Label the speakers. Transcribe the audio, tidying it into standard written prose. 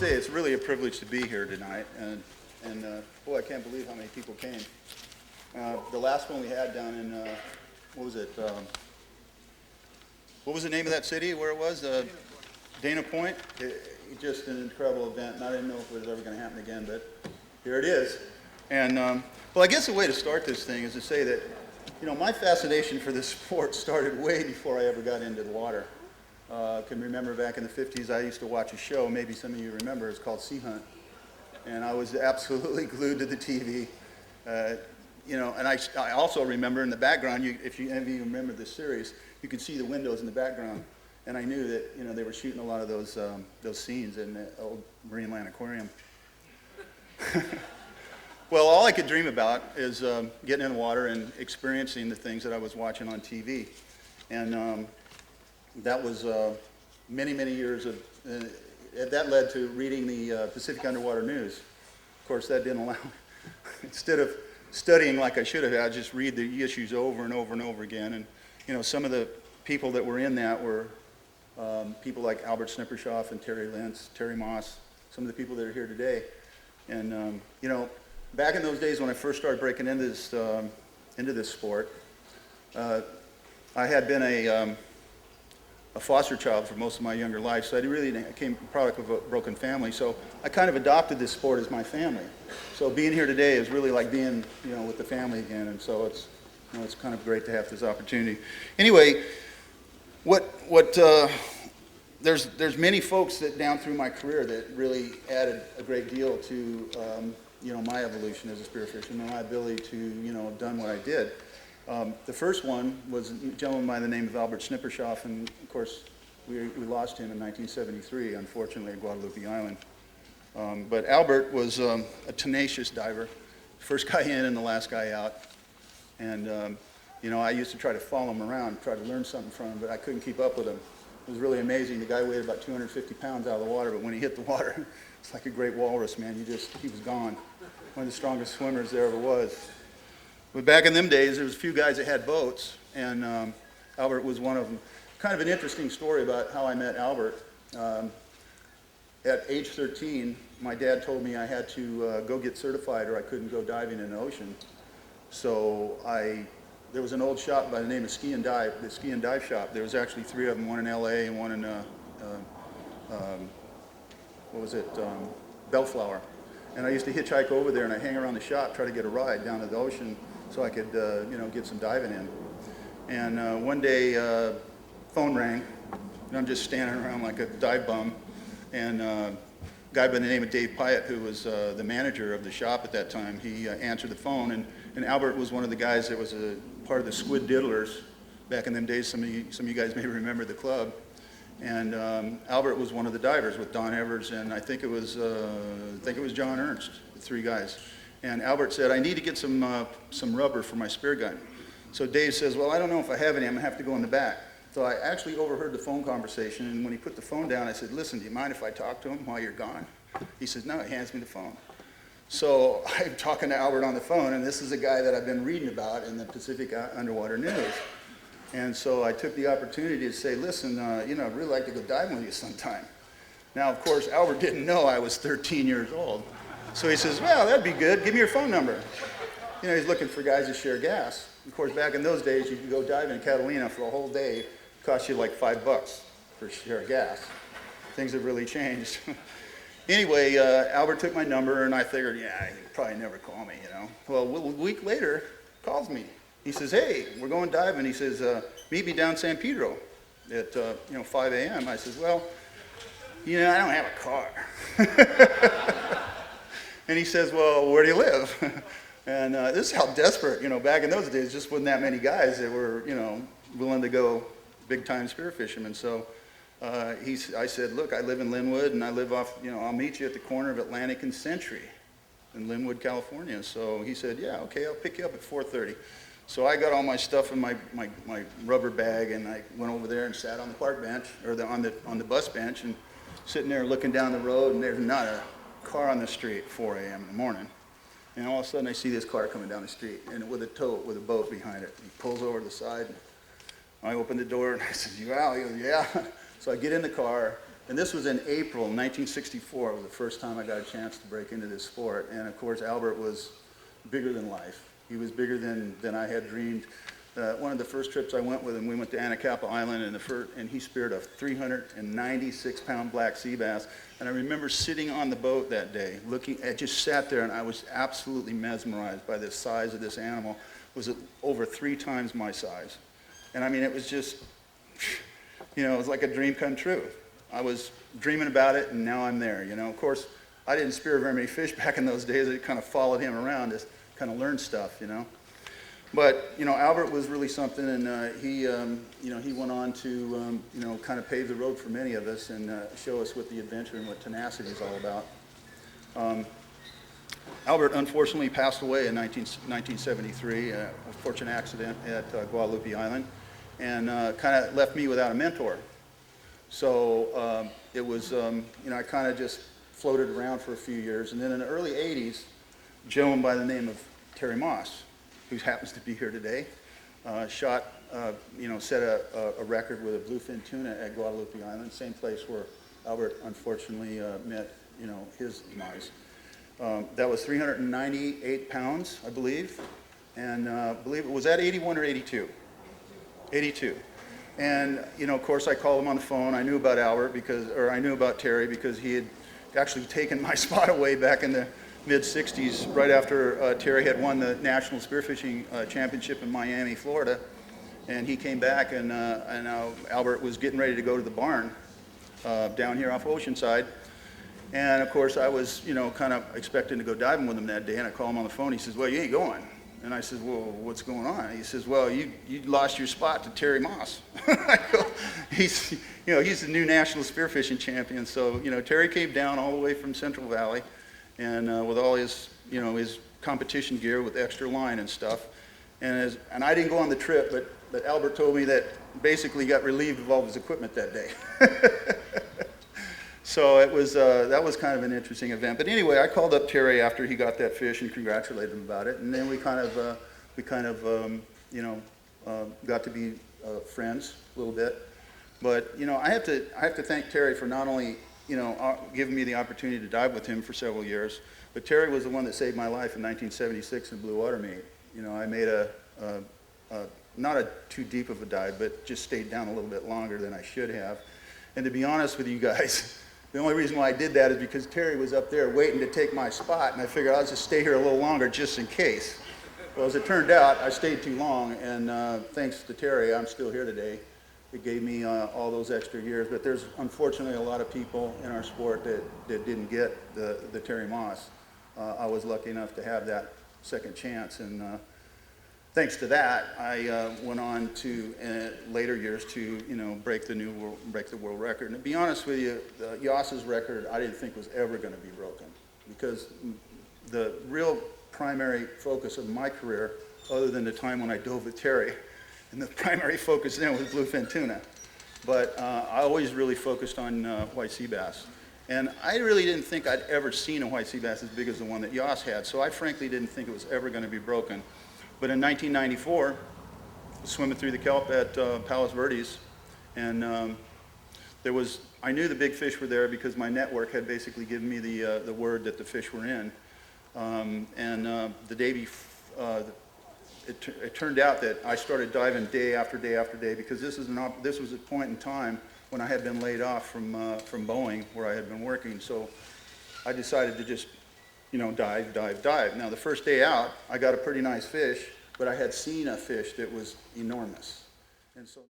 Speaker 1: say it's really a privilege to be here tonight, and boy, I can't believe how many people came. The last one we had down in, what was it? What was the name of that city where it was? Dana Point. Just an incredible event, and I didn't know if it was ever going to happen again, but here it is. And well, I guess the way to start this thing is to say that, you know, my fascination for this sport started way before I ever got into the water. I can remember back in the 50s, I used to watch a show, maybe some of you remember, it's called Sea Hunt. And I was absolutely glued to the TV. You know, and I also remember in the background, if any of you remember this series, you could see the windows in the background. And I knew that, you know, they were shooting a lot of those scenes in the old Marine Land Aquarium. Well, all I could dream about is getting in the water and experiencing the things that I was watching on TV. And that was many, many years of, that led to reading the Pacific Underwater News. Of course, that didn't allow, instead of studying like I should have, I'd just read the issues over and over and over again. And, you know, some of the people that were in that were people like Albert Snippershoff and Terry Lentz, Terry Moss, some of the people that are here today. And, you know, back in those days when I first started breaking into this sport, I had been a foster child for most of my younger life, so I came a product of a broken family. So I kind of adopted this sport as my family. So being here today is really like being, you know, with the family again, and so it's, you know, it's kind of great to have this opportunity. Anyway, there's many folks that down through my career that really added a great deal to, you know, my evolution as a spearfisher and my ability to, you know, have done what I did. The first one was a gentleman by the name of Albert Snippershoff, and of course we lost him in 1973, unfortunately, at Guadalupe Island. But Albert was a tenacious diver, first guy in and the last guy out. And you know, I used to try to follow him around, try to learn something from him, but I couldn't keep up with him. It was really amazing. The guy weighed about 250 pounds out of the water, but when he hit the water, it's like a great walrus, man. He was gone. One of the strongest swimmers there ever was. But back in them days, there was a few guys that had boats, and Albert was one of them. Kind of an interesting story about how I met Albert. At age 13, my dad told me I had to go get certified or I couldn't go diving in the ocean. So there was an old shop by the name of Ski and Dive, the Ski and Dive shop. There was actually 3 of them, one in LA and one in, Bellflower. And I used to hitchhike over there and I'd hang around the shop, try to get a ride down to the ocean so I could, you know, get some diving in. And one day, phone rang, and I'm just standing around like a dive bum. And a guy by the name of Dave Pyatt, who was the manager of the shop at that time, he answered the phone. And Albert was one of the guys that was a part of the Squid Diddlers back in them days. Some of you guys may remember the club. And Albert was one of the divers with Don Evers, and I think it was John Ernst, the 3 guys. And Albert said, I need to get some rubber for my spear gun. So Dave says, well, I don't know if I have any. I'm going to have to go in the back. So I actually overheard the phone conversation, and when he put the phone down, I said, listen, do you mind if I talk to him while you're gone? He says, no, he hands me the phone. So I'm talking to Albert on the phone, and this is a guy that I've been reading about in the Pacific Underwater News. And so I took the opportunity to say, listen, you know, I'd really like to go diving with you sometime. Now, of course, Albert didn't know I was 13 years old. So he says, well, that'd be good. Give me your phone number. You know, he's looking for guys to share gas. Of course, back in those days, you could go diving in Catalina for a whole day. It cost you like $5 for share of gas. Things have really changed. Anyway, Albert took my number, and I figured, yeah, he'd probably never call me, you know. Well, a week later, calls me. He says, hey, we're going diving. He says, meet me down San Pedro at, 5 a.m. I says, well, you know, I don't have a car. And he says, well, where do you live? And this is how desperate, you know, back in those days, just wasn't that many guys that were, you know, willing to go big-time spear fishermen. So I said, look, I live in Linwood, and I live off, you know, I'll meet you at the corner of Atlantic and Century in Linwood, California. So he said, yeah, okay, I'll pick you up at 4:30. So I got all my stuff in my rubber bag, and I went over there and sat on the park bench, or on the bus bench, and sitting there looking down the road, and there's not a car on the street at 4 a.m. in the morning. And all of a sudden I see this car coming down the street, and with a boat behind it. He pulls over to the side, and I open the door, and I said, you out? He goes, yeah. So I get in the car, And this was in April 1964. It was the first time I got a chance to break into this sport. And of course, Albert was bigger than life. He was bigger than I had dreamed. One of the first trips I went with him, we went to Anacapa Island, and he speared a 396-pound black sea bass. And I remember sitting on the boat that day, I just sat there, and I was absolutely mesmerized by the size of this animal. It was over 3 times my size. And I mean, it was just, you know, it was like a dream come true. I was dreaming about it, and now I'm there, you know. Of course, I didn't spear very many fish back in those days. I kind of followed him around to kind of learn stuff, you know. But, you know, Albert was really something, and he went on to, you know, kind of pave the road for many of us and show us what the adventure and what tenacity is all about. Albert unfortunately passed away in 1973, a fortunate accident at Guadalupe Island, and kind of left me without a mentor. So it was, you know, I kind of just floated around for a few years, and then in the early 80s, a gentleman by the name of Terry Moss, who happens to be here today, you know, set a record with a bluefin tuna at Guadalupe Island, same place where Albert unfortunately met, you know, his demise. That was 398 pounds, I believe, and I believe it was at 81 or 82? 82. And, you know, of course, I called him on the phone. I knew about I knew about Terry because he had actually taken my spot away back in the mid-'60s, right after Terry had won the National Spearfishing Championship in Miami, Florida. And he came back, and Albert was getting ready to go to the barn down here off Oceanside. And, of course, I was, you know, kind of expecting to go diving with him that day, and I called him on the phone. He says, "Well, you ain't going." And I said, "Well, what's going on?" He says, "Well, you lost your spot to Terry Moss." I go, he's the new national spearfishing champion. So, you know, Terry came down all the way from Central Valley, and with all his, you know, his competition gear with extra line and stuff. And I didn't go on the trip, but Albert told me that basically got relieved of all of his equipment that day. So it was that was kind of an interesting event. But anyway, I called up Terry after he got that fish and congratulated him about it. And then we kind of you know, got to be friends a little bit. But you know, I have to thank Terry for not only, you know, giving me the opportunity to dive with him for several years, but Terry was the one that saved my life in 1976 in blue water meet. You know, I made not a too deep of a dive, but just stayed down a little bit longer than I should have. And to be honest with you guys, the only reason why I did that is because Terry was up there waiting to take my spot, and I figured I'll just stay here a little longer just in case. Well, as it turned out, I stayed too long, and thanks to Terry, I'm still here today. It gave me all those extra years, but there's unfortunately a lot of people in our sport that didn't get the Terry Moss. I was lucky enough to have that second chance, and thanks to that, I went on to later years to, you know, break the world record. And to be honest with you, Yoss's record I didn't think was ever going to be broken, because the real primary focus of my career, other than the time when I dove with Terry, and the primary focus then was bluefin tuna. But I always really focused on white sea bass. And I really didn't think I'd ever seen a white sea bass as big as the one that Yoss had, so I frankly didn't think it was ever going to be broken. But in 1994, swimming through the kelp at Palos Verdes, and I knew the big fish were there because my network had basically given me the word that the fish were in. The day before, it turned out that I started diving day after day after day, because this was a point in time when I had been laid off from Boeing, where I had been working. So I decided to just, you know, dive. Now the first day out, I got a pretty nice fish, but I had seen a fish that was enormous, and so.